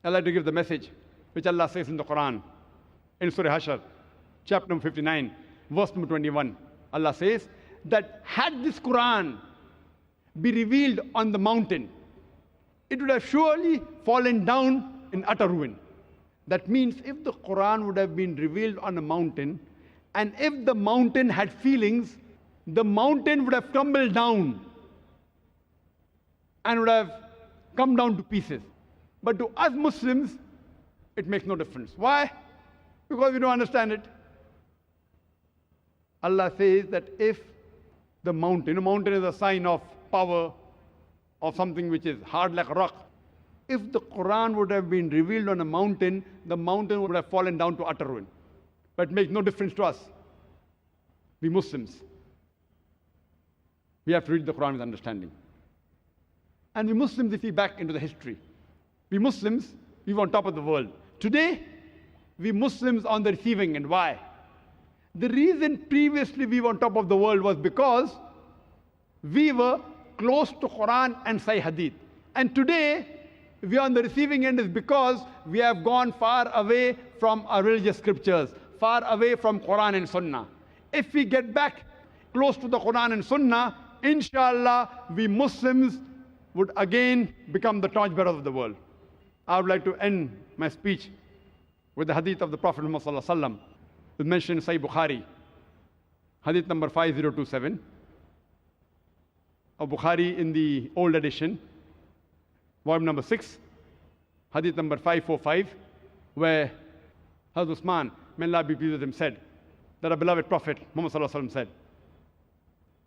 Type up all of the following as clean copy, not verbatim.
I'd like to give the message which Allah says in the Quran, in Surah Hashr, chapter number 59, verse number 21. Allah says that had this Quran be revealed on the mountain, it would have surely fallen down in utter ruin. That means if the Quran would have been revealed on a mountain, and if the mountain had feelings, the mountain would have crumbled down and would have come down to pieces. But to us Muslims, it makes no difference. Why? Because we don't understand it. Allah says that if the mountain, a mountain is a sign of power, of something which is hard like a rock. If the Quran would have been revealed on a mountain, the mountain would have fallen down to utter ruin. But it makes no difference to us. We Muslims, we have to read the Quran with understanding. And we Muslims, if we back into the history, we Muslims, we were on top of the world. Today, we Muslims on the receiving end. Why? The reason previously we were on top of the world was because we were close to Quran and Sahih Hadith. And today, we are on the receiving end is because we have gone far away from our religious scriptures, far away from Quran and Sunnah. If we get back close to the Quran and Sunnah, inshallah, we Muslims would again become the torchbearers of the world. I would like to end my speech with the hadith of the Prophet Muhammad sallallahu alaihi wasallam, is mentioned in Sahih Bukhari, hadith number 5027. Of Bukhari in the old edition, volume number 6, hadith number 545, where Hazrat Usman, may Allah be pleased with him, said that our beloved Prophet Muhammad sallallahu alaihi wasallam said,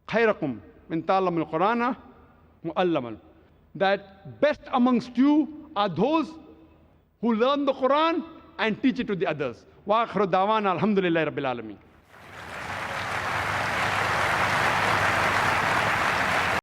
"Khayrakum min ta'allamul Qur'ana mu'allaman." That best amongst you are those who learn the Quran and teach it to the others. Wa akhiru da'wana alhamdulillahi rabbil alameen.